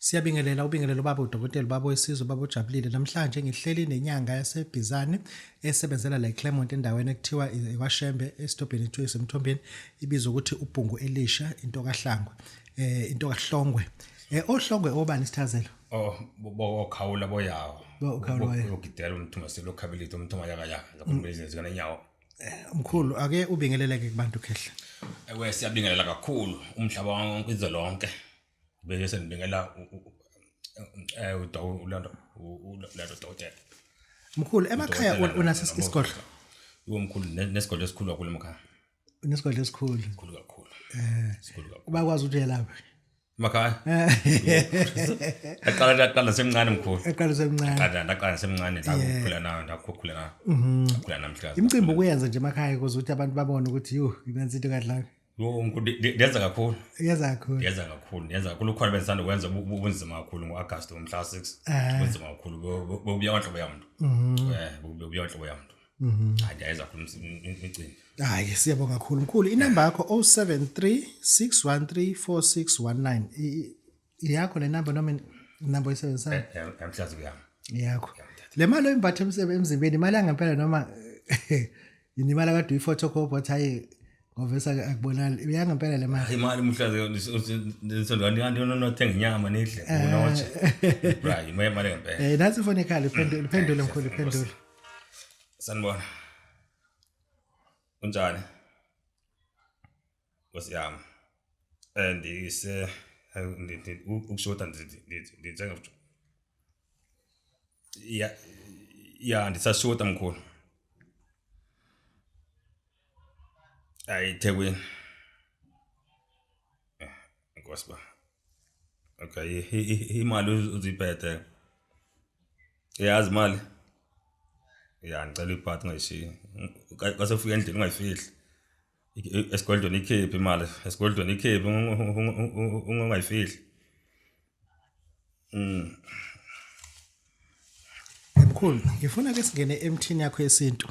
Siyabingelela ubingelelo Babu Dokotela Babu wesizwe Babu ujabulile namhlanje ngihleli nenyanga yasebhizane esebenzela la eClermont endaweni ekuthiwa iKwaShembe esitobheni ethu esemthombeni ibizwa ukuthi ubhungu elisha into kaHlangwe into kaHlongwe oHlongwe obani isithazelo bokhawula boyawo bokhawula ukugidela umthuma selokhabelito umthuma yakaya zakumbezi zikana nyawo mkhulu ake ubingeleleke kubantu khehla ewe siyabingelela kakhulu umhlaba wonke izolonke bese nibingela ulando Dokotela mkhulu emakhaya unaso isigodlo umkhulu nesigodlo esikhulu kakhulu emakhaya unesigodlo esikhulu kakhulu sikhulu kakhulu bakwazi ukuthi uyelapha emakhaya aqala semncane mkhulu aqala semncane ndakukhula namhla imicimbi ukuyenza nje emakhaya ukuze ukuthi abantu babone ukuthi nansi into kaDlanga mkhulu ndiyenza kakhulu yenza kakhulu ukhona benzisanda ukwenza ubunzima kakhulu ngoAugust umhla 6 ubunzima kakhulu bobuya onhlobo yamuntu bobuya onhlobo yamuntu ndiyenza kakhulu imicimbi hayi siyabonga kakhulu mkhulu inamba yakho 0736134619 yakho le number noma inamba oyisebenzisayo emhlazi kuyami yakho le mali oyimbathe emzimbeni imali angempela noma inimali kade uyiphotocopy wathi hayi ngovesa akubonani uyangempela le mali imali mhlazi nisondani nothenga inyama nidle unotshe right imali ngempela nathi phone ekhaya iphendule mkhulu iphendule sanibona unjani Nkosiyami ndise ukushoda ndithenga ya ndisashoda mkhulu Thekwini Nkosba okay imali uziphethe yazi imali ya ngicela iphathi ngayishiya kasefika endlini ungayifihli esigodlweni ikhiphi imali esigodlweni ikhiphi ungayifihli mkhulu ngifuna ke singene emthini yakho yesintu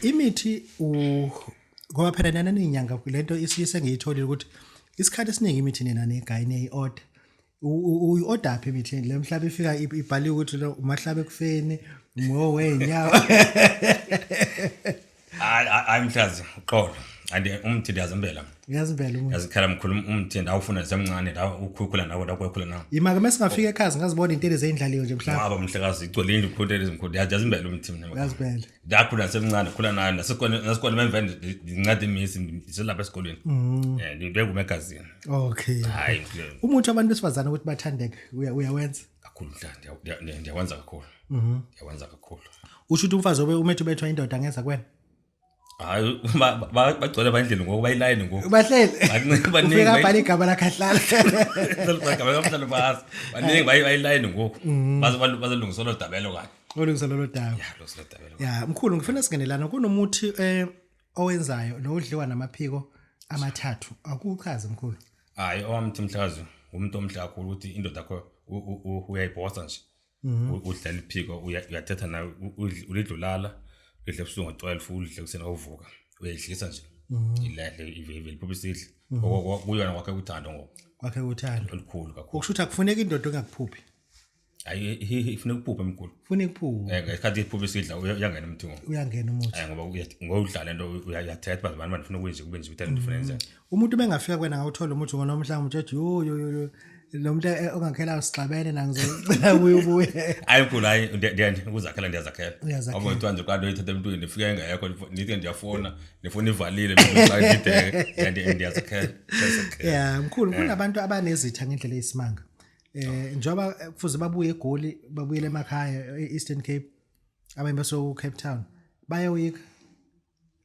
imithi ngoba phela nana inyanga lento isise ngiyitholile ukuthi isikhathi esiningi imithi nina negay neyi-order uyi-order apha imithi le mhlaba ifika ibhaliwe ukuthi umahlaba ekufeni mo wenyawo hayi mhlazi uqolo umthi ndiyazimbela umuntu yazikhala mkhulu umthi ndawufuna semncane ukhukhula nawo ndakwekhula nawo imake mesingafika ekhaya ngazibona into ezeyindlaliwe nje mhlawumbe aba mhlekazi igcwele indlu ukhuntela ezimkhulu yazimbela umthi mina yazimbela ndakhula semncane khula nayo nasikole memveni ndincede imisi iselapha esikolweni ndibeka umagazini okay hayi umuntu abantu besifazana ukuthi bathandeke uyawenza kakhulu ndiyawenza kakhulu ndiyawenza kakhulu usho ukuthi umfazi umethu bethwa indoda angeza kwena hayi bagcwele bandleni ngoku bayiline ngoku bahleli baningi ufika bhala igama lakhahlala igama lomhlalo basi baningi bayiline ngoku bazolungisa lo dabelo kanje olungisa lo daba ya lo dabelo ya mkhulu ngifuna singenelana kunomuthi owenzayo nodliwa namaphiko amathathu akuchaze mkhulu hayi owamthi mhlazi umuntu omhle kakhulu ukuthi indoda yakho uyayibhosa nje udlala iphiko uyathetha nayo ulidlulala idle ebusuku ngo12 udle kusena uvuka uyayidlisa nje ilahle ivele iphupha isidle kuyona kwakhe uthando ngoku kwakhe uthando olukhulu kakhulu ukushuthi akufuneki indoda engakuphuphi hayi ifuna ukuphupha emkhulu ufuna ukuphupha ngesikhathi iphupha isidla uyangena umthingo uyangena umuthi ngoba ngodlala into uyathetha bazi abantu bafuna ukwenza kube nje uthanda difference umuntu bengafika kwena ngawuthola umuthi ngonomhlanga uthi yo lo muntu ongakhela usixabene nangizocela ubuye hayi mkhulu hayi ukuzakhela ndiyazakhela ngoba uthi nje kanti uyithatha emntwini ndifika engekho nithi ndiyafona nifuna ivalile ngideke ndiyazakhela ya mkhulu kunabantu abanezitha ngendlela eyisimanga njoba kufuze babuye eGoli babuyele emakhaya eEastern Cape abanye baso Cape Town bayawika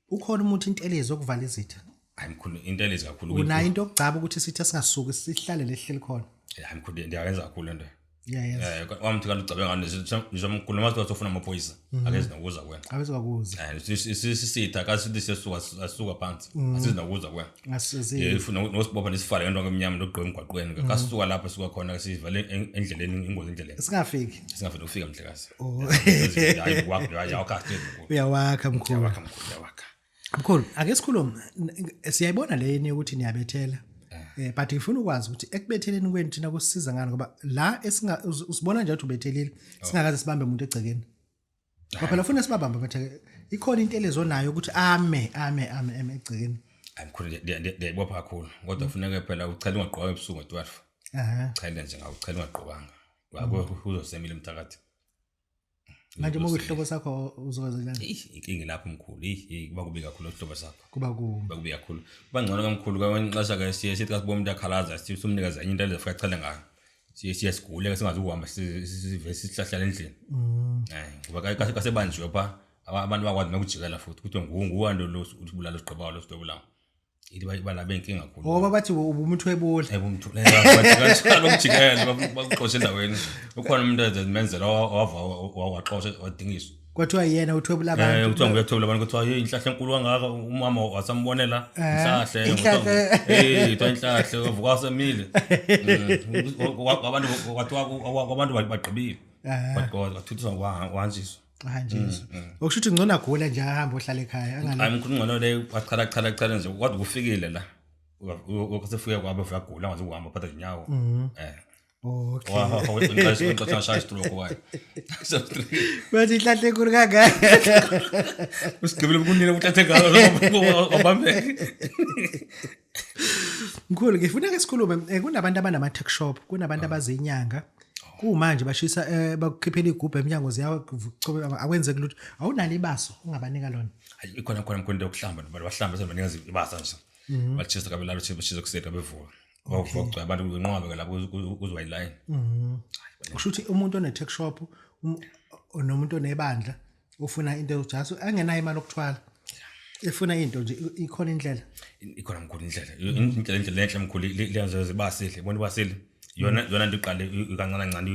ukhona umuntu intelezi okuvala izitha hayi mkhulu intelezi kakhulu unayo into okugcaba ukuthi sithi singasuki sihlale lehleli khona hayi mkhulu ndiyayenza kakhulu lento wamthi kanti ucabe ngani nizomkhuluma mathi uzofuna amaphoyisa akezinakuza kwena abezokuza sisitha kasithi sisuka phansi asizinakuza kwena ngifuna nosibopha nesifala ngento ngemnyama nogqwe emgwaqweni kasisuka lapha sisuka khona sivale endleleni ingozi endleleni singafiki ukufika mhlekazi hayi wakhe uyawakha mkhulu mkhulu ake sikhulume siyayibona leni ukuthi niyabethela But ngifuna ukwazi ukuthi ekubetheleni kwenu thina kusisiza ngani ngoba la usibona nje ukuthi ubethelile singakaze sibambe umuntu egcekeni. Ngoba phela ufuna sibabambe bathe ikhona into elezonayo ukuthi ame egcekeni. Mkhulu ndiyayibopha kakhulu kodwa kufuneka phela uchela ungaqoka ebusuku ngo-12. Chela nje ngawuchela ungaqokanga. Wako uzosemile umthakathi. Manje mokuhlobo sakho uzokwenza inkingi lapho mkhulu kuba kubi kakhulu ihlobo sakho kuba kubi kakhulu kuba ngcono kamkhulu kwenxesha ke sithi kasibona umuntu akhalaza sithi umnikeza enye into lezofika chela ngayo siye sigule singazi ukuhamba sive sihlahla endlini ngoba kasebanjwe pha abantu bakwazi nokujikela futhi kuthi nguwando lo ubulala usigqibayo lo sidobulayo bala benkinga kakhulu ngoba bathi umuntu webula umuntu bathi kanjalo ukujikela bakuxosha endaweni ukhona umuntu ezimenzela waxosha wadingiswa kwathiwa yena uthwebula abantu uthiwa nguyethobula abantu kuthiwa hey inhlahla enkulu kangaka umama wasambonela inhlahla inhlahle wavuka semile abantu bagqibile bathuthiswa wanjiswa okusho ukuthi ngcona gula nje ahamba ohlala ekhaya hayi mkhulu ngcono le wachala nje kodwa kufikile la ukasefika kwabe ufagula ngaze uhamba phatha inyawo okay wawuqasha shaya stroke wayo bathi inhlahla enkulu kangaka usigibele ukunile uthathe ngayo wabambe mkhulu ngifuna ke sikhulume kunabantu abanama tech shop kunabantu abazinyanga kumanje bashisa bakukhiphela igubhe eminyango akwenze kulutho awunani ibaso ungabanika lona ikhona mkhulu yokuhlamba bahlamba sebanika ibasa nje bachisa kabelalo bashisa kuseta bevuka bavugcwa abantu benqwabe lapho uzwa iline kusho ukuthi umuntu one tech shop nomuntu onebandla ufuna into yokujaso angenayo imali okuthwala efuna into nje ikhona indlela ikhona mkhulu indlela enhle mkhulu liyazo zibasihle bona basile yona nto iqale kancane kancane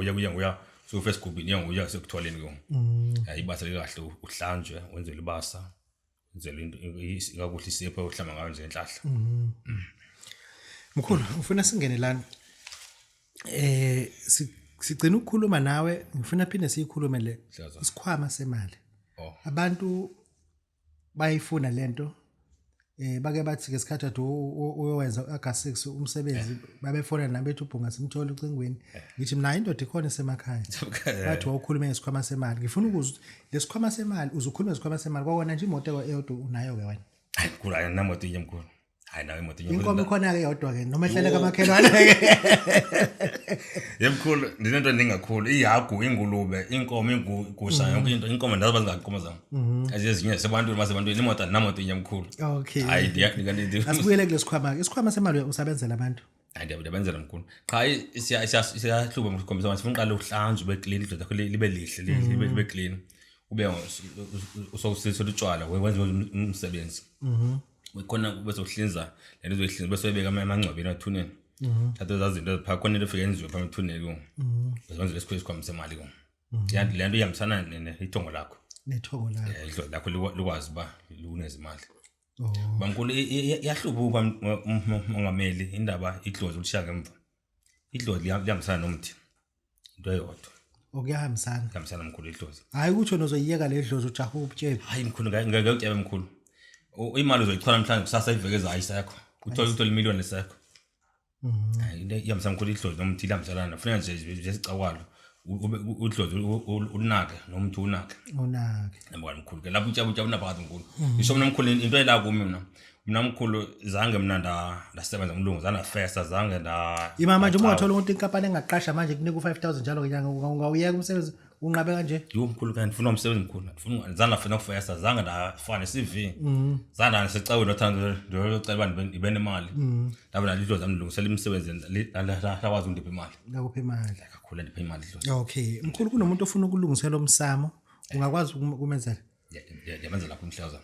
uyenguya so first group yenguya sekuthwaleni ko ibasa likahle uhlanjwe wenze libasa wenze into ikakuhle isepha uhlamba ngayo nje enhlahla mkhulu ufuna singene lana sigcina ukukhuluma nawe ngifuna phinde siyikhulume le isikhwama semali abantu bayifuna lento bake bathi ke sikhathi uyowenza August 6 umsebenzi babefona nami bethi ubhunga simthola ucingweni ngithi mina indoda ikhona esemakhaya bathi wawukhuluma ngesikhwama semali ngifuna ukuzwa lesikhwama semali uzukhuluma ngesikhwama semali kwawona nje imoto eyodwa unayo ke wena hayi mkhulu ayinamoto inye mkhulu hayi nawe imoto inye inkomo ikhona ke yodwa ke noma ehlele kamakhelwane ke yemkhulu ndinento ndingakhulu ihagu ingulube inkomo igusha yonke into inkomo ndazo bazingaqoma zami aziyezinye sebantwini masebantwini imoto namoto inye mkhulu okay hayi ndiyanika asibuyele kulesikhwama isikhwama semali usebenzela abantu ndiyabenzela mkhulu cha siyahluba ngikhombisa manje sifuna uqala uhlanjwe ube clean idlozi lakho libe lihle libe clean ube usawusisa utshwala wenza umsebenzi khona bese uhlinza lento uzoyihlinza bese uyibeka amangcwabeni athuneni thatha zazinto phaka khona into efike enziwe phaka ethuneni ko bese lesikhwama semali ko yanti lento ihambisana nethongo lakho nethongo lakho idlozi lakho likwazi ba lunezimali bamkhulu yahlubuka mongameli indaba idlozi ulishiya ngemva idlozi liyahambisana nomthi into eyodwa okuyahambisana mkhulu idlozi hayi ukuthi unozoyiyeka le dlozi ujaha ubutshebe hayi mkhulu ngeke utshebe mkhulu imali uzoyithola mhlanje kusasa ivekeza ayisakho uthola imiliyoni lesakho hayi into iyahambisana mkhulu idlozi nomthi lihambisana kufuneka nje sicawalo udlozi unake nomthi unake namba mkhulu ke lapho utshaba unaphakathi mkhulu isho mina mkhulu into ela kimi mina mkhulu zange mina ndasebenza ngilungu zana festa zange imama nje ungathola umuntu inkampani engaqasha manje kunika u5000 njalo ngenyanga ungawuyeka umsebenzi unqabe kanje mkhulu kanti ufuna umsebenzi mkhulu ufuna zana fena ukufesta zange ndafana CV zana sicawe nothando ndiyocela abantu ibe nemali ndabe nalidlozi amlungisela imisebenzi lakwazi undipha imali ngakupha imali kakhulu ndipha imali idlozi okay mkhulu kunomuntu ofuna ukulungisela umsamo ungakwazi ukumenzela ndiyamenza lapho umhlaza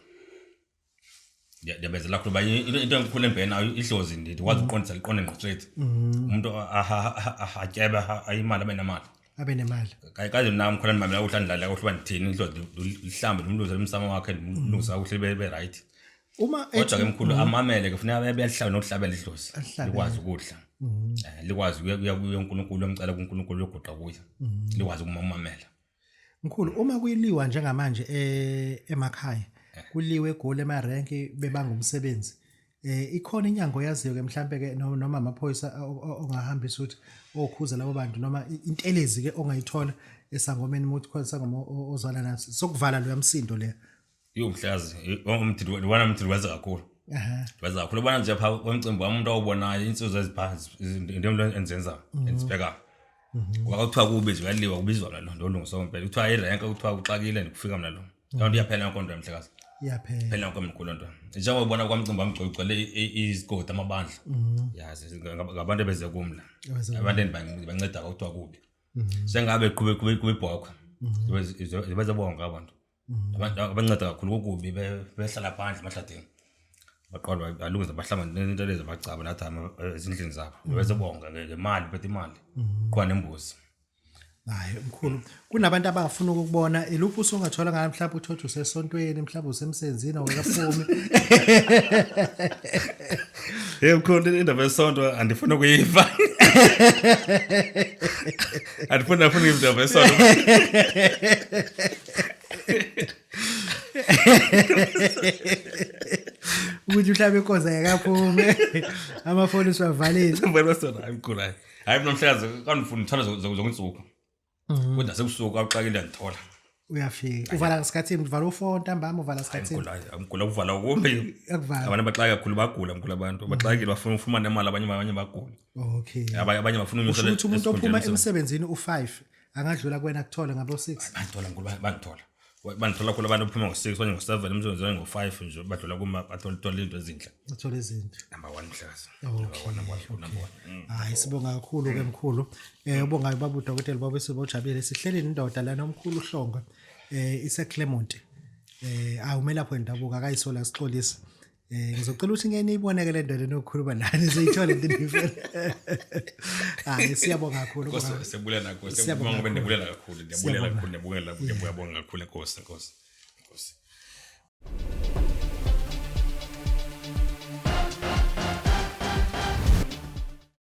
ndiyabezela kuba into engikhule mbena idlozi ndikwazi uqondisa liqonde ngqotshethi umuntu ahatyeba ayimali abe nemali kaze nami khona mama uhlandla uhluba ndithini idlozi lihlambe nomlungisa umsamo wakhe nomlungisa uhle be right uma kodwa ke mkhulu amamele ke kufuneka beyahlaba nokuhlabela idlozi likwazi ukudla likwazi kuya uNkulunkulu emcela kuNkulunkulu yoguqa kuya likwazi ukumamela mkhulu uma kuyiliwa njengamanje emakhaya kuliwe egoli emarenki bebanga umsebenzi ikhona inyango yaziyo ke mhlambe ke noma amaphoyisa ongahambisa ukuthi okhuza labo bantu noma intelezi ke ongayithola esangomeni muthi khona sangoma ozwana naso sokuvala lo yamsindo le Mhlazi wana mthi waza kakhulu waza kakhulu bona nje pha kwemcimbi wami umuntu awubonayo insizwe eziphansi into enzenza ensibheka wakuthiwa kubizwa yaliwa kubizwa la ndo lungu sompela kuthiwa irenka kuthiwa uxakile nikufika mina lo kanti iyaphela inkonto yamhlekazi iyaphela phela kwamkhulu nto njengoba ubona kwamcimbi wamgcogcwele izigodi amabandla yazi ngabantu beze kumla abantu banceda kuthiwa kubi sengabe qhube kubibhokho beze bonke abantu abantu abanceda kakhulu kubi behlala phandle emahladeni baqalwa balungisa bahlamba into lezi bacaba nathi ezindlini zabo beze bonke ngemali bethe imali qwa nembuzi hayi mkhulu kunabantu abafuna ukubona iluphi usungathola ngalo mhlawumbe uthotha usesontweni mhlawumbe usemsenzini awakaphumi mkhulu indaba yesonto andifuna ukuyiva andifuna indaba yesonto ukuthi mhlawumbe inkoza yakaphumi amafoni siwavalile mkhulu hayi mina mhlakazi kanifuna uthola zokunsuku kodwa sekusuku awuxakile ngithola uyafika uvala ngesikhathi uvala u4 ntambama uvala isikhathi ngikula uvala kumbe abantu baxaka kakhulu bagula mkhulu abantu baxakile bafuna ufumana imali abanye bagula okay abanye bafuna unyusela ukuthi umuntu ophuma emsebenzini u5 angadlula kwena kuthole ngabo 6 bathola mkhulu banithola khona abantu ophuma ngo6 kanye ngo7 emsebenzini ngo5 nje badlula kuma bathola into ezinhle bathola izinto number 1 mhlakazi number 1 hayi sibonga kakhulu ke mkhulu ubonga Babu Dokotela Babu Sibojabile sihleli indoda la nomkhulu uhlonga ise Clement awume lapho endabuka akayisola sixolisa ngizocela ukuthi ngene iboneke le ndoda enokukhuluma nani seyithola into ndifela hayi siyabonga kakhulu siyabulela nakho siyabonga ngoba ndibulela kakhulu ndiyabulela kakhulu ndiyabulela kakhulu enkosi